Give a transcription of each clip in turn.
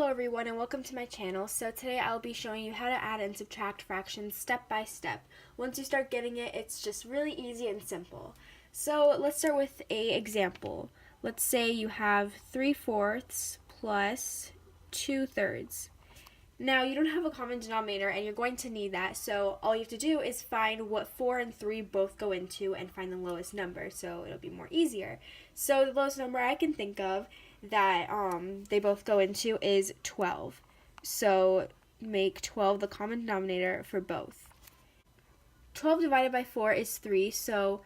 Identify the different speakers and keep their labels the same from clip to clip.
Speaker 1: Hello everyone and welcome to my channel. So today I'll be showing you how to add and subtract fractions step by step. Once you start getting it, it's just really easy and simple. So let's start with an example. Let's say you have 3/4 plus 2/3. Now you don't have a common denominator and you're going to need that, so all you have to do is find what 4 and 3 both go into and find the lowest number, so it'll be more easier. So the lowest number I can think of that they both go into is 12. So make 12 the common denominator for both. 12 divided by 4 is 3, so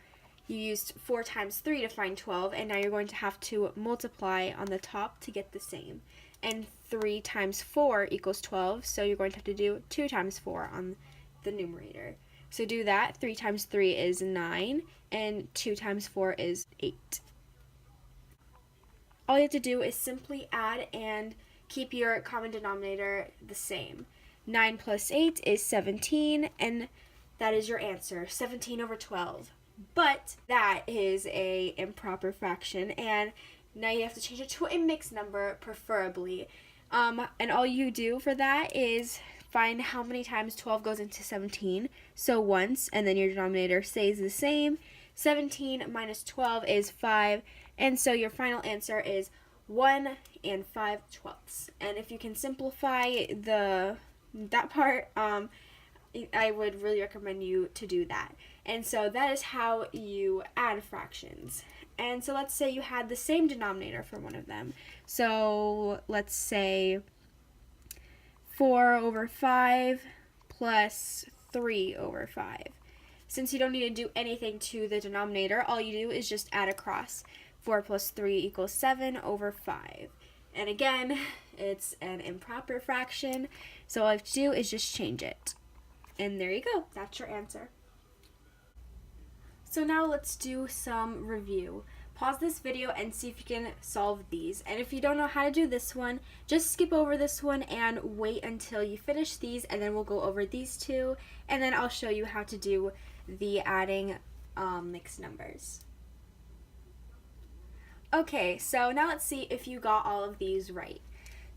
Speaker 1: you used 4 times 3 to find 12, and now you're going to have to multiply on the top to get the same. And 3 times 4 equals 12, so you're going to have to do 2 times 4 on the numerator. So do that. 3 times 3 is 9, and 2 times 4 is 8. All you have to do is simply add and keep your common denominator the same. 9 plus 8 is 17, and that is your answer, 17 over 12. But that is an improper fraction, and now you have to change it to a mixed number, preferably. And all you do for that is find how many times 12 goes into 17. So once, and then your denominator stays the same. 17 minus 12 is 5, and so your final answer is 1 and 5/12. And if you can simplify that part, I would really recommend you to do that. And so that is how you add fractions. And so let's say you had the same denominator for one of them. So let's say 4 over 5 plus 3 over 5. Since you don't need to do anything to the denominator, all you do is just add across. 4 plus 3 equals 7 over 5. And again, it's an improper fraction, so all you have to do is just change it. And there you go, that's your answer. So now let's do some review. Pause this video and see if you can solve these. And if you don't know how to do this one, just skip over this one and wait until you finish these, and then we'll go over these two, and then I'll show you how to do the adding mixed numbers. Okay, so now let's see if you got all of these right.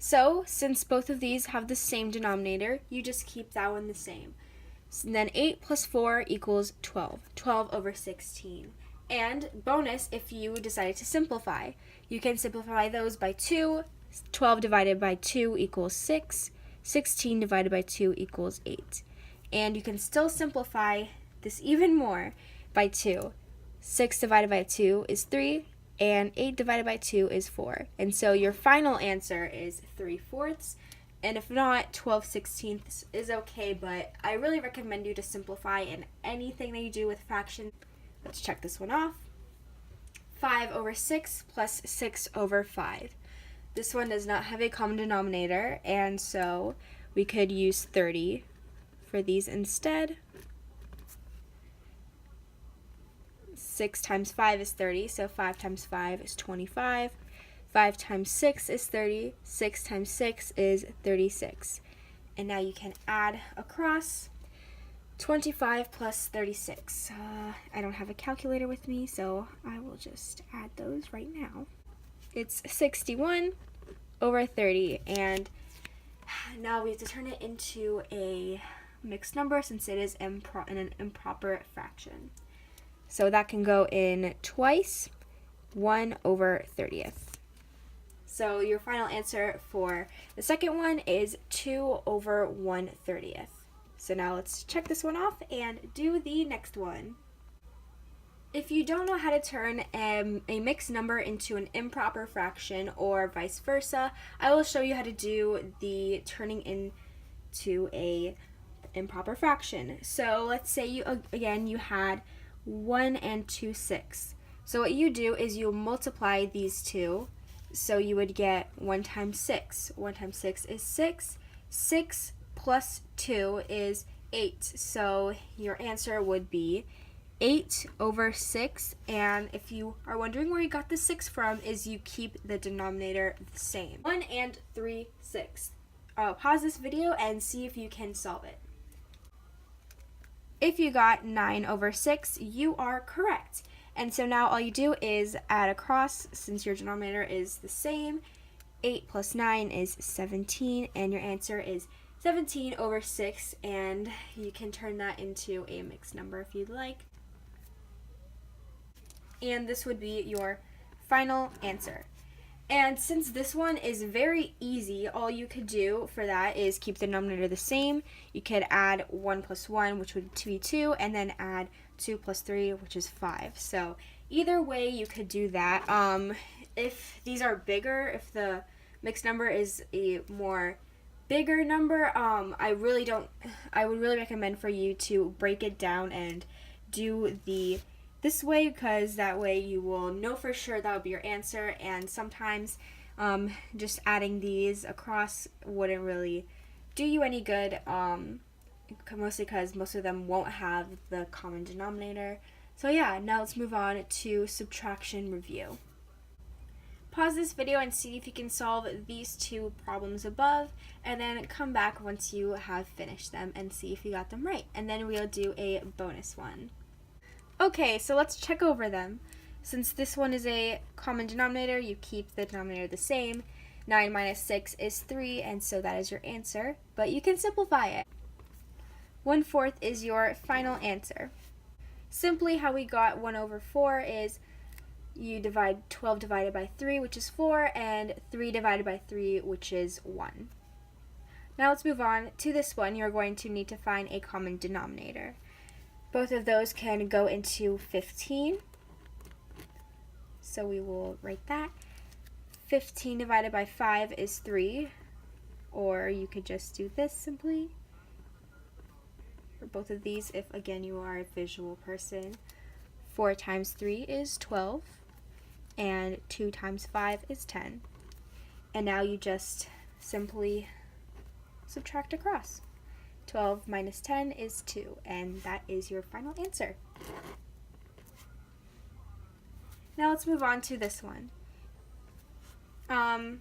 Speaker 1: So since both of these have the same denominator, you just keep that one the same. And then 8 plus 4 equals 12. 12 over 16. And bonus, if you decided to simplify, you can simplify those by 2. 12 divided by 2 equals 6. 16 divided by 2 equals 8. And you can still simplify this even more by 2. 6 divided by 2 is 3. And 8 divided by 2 is 4. And so your final answer is 3/4. And if not, 12/16 is okay, but I really recommend you to simplify in anything that you do with fractions. Let's check this one off. 5 over 6 plus 6 over 5. This one does not have a common denominator, and so we could use 30 for these instead. 6 times 5 is 30, so 5 times 5 is 25. 5 times 6 is 30. 6 times 6 is 36. And now you can add across 25 plus 36. I don't have a calculator with me, so I will just add those right now. It's 61 over 30, and now we have to turn it into a mixed number since it is in an improper fraction. So that can go in twice, 1 over 30th. So your final answer for the second one is 2 over 1/30. So now let's check this one off and do the next one. If you don't know how to turn a mixed number into an improper fraction or vice versa, I will show you how to do the turning into a improper fraction. So let's say you had 1 and 2/6. So what you do is you multiply these two. So you would get 1 times 6. 1 times 6 is 6. 6 plus 2 is 8. So your answer would be 8 over 6. And if you are wondering where you got the 6 from, is you keep the denominator the same. 1 and 3/6. Pause this video and see if you can solve it. If you got 9 over 6, you are correct. And so now all you do is add across, since your denominator is the same, 8 plus 9 is 17, and your answer is 17 over 6, and you can turn that into a mixed number if you'd like. And this would be your final answer. And since this one is very easy, all you could do for that is keep the denominator the same. You could add 1 plus 1, which would be 2, and then add 2 plus 3, which is 5. So either way, you could do that. If these are bigger, if the mixed number is a more bigger number, I would really recommend for you to break it down and do this way, because that way you will know for sure that would be your answer. And sometimes just adding these across wouldn't really do you any good, mostly because most of them won't have the common denominator. So yeah, now let's move on to subtraction review. Pause this video and see if you can solve these two problems above, and then come back once you have finished them and see if you got them right. And then we'll do a bonus one. Okay, so let's check over them. Since this one is a common denominator, you keep the denominator the same. 9 minus 6 is 3, and so that is your answer, but you can simplify it. 1/4 is your final answer. Simply how we got 1 over 4 is you divide 12 divided by 3, which is 4, and 3 divided by 3, which is 1. Now let's move on to this one. You're going to need to find a common denominator. Both of those can go into 15. So we will write that. 15 divided by 5 is 3, or you could just do this simply for both of these if, again, you are a visual person. 4 times 3 is 12, and 2 times 5 is 10. And now you just simply subtract across. 12 minus 10 is 2, and that is your final answer. Now let's move on to this one. I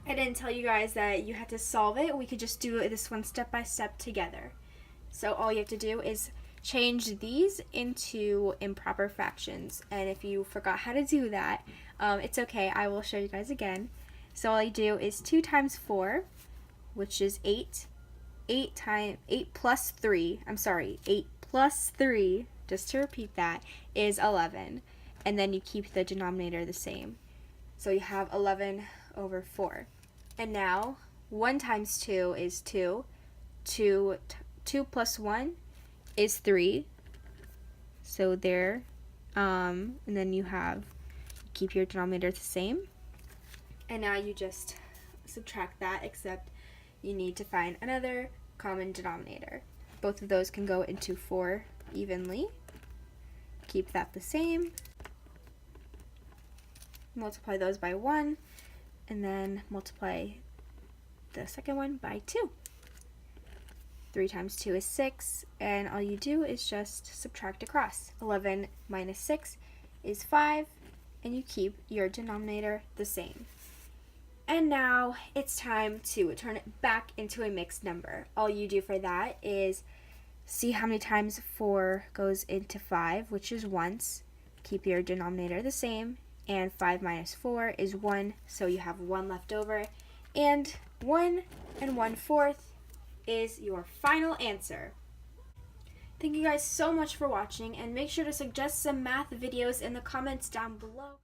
Speaker 1: didn't tell you guys that you had to solve it. We could just do this one step by step together. So all you have to do is change these into improper fractions, and if you forgot how to do that, it's okay. I will show you guys again. So all you do is 2 times 4, which is 8. 8 plus 3, just to repeat that, is 11. And then you keep the denominator the same. So you have 11 over 4. And now 1 times 2 is 2. 2 plus 1 is 3. So there. And then you keep your denominator the same. And now you just subtract that, except you need to find another common denominator. Both of those can go into 4 evenly. Keep that the same. Multiply those by 1, and then multiply the second one by 2. 3 times 2 is 6, and all you do is just subtract across. 11 minus 6 is 5, and you keep your denominator the same. And now it's time to turn it back into a mixed number. All you do for that is see how many times 4 goes into 5, which is once. Keep your denominator the same. And 5 minus 4 is 1, so you have 1 left over. And 1 1/4 is your final answer. Thank you guys so much for watching, and make sure to suggest some math videos in the comments down below.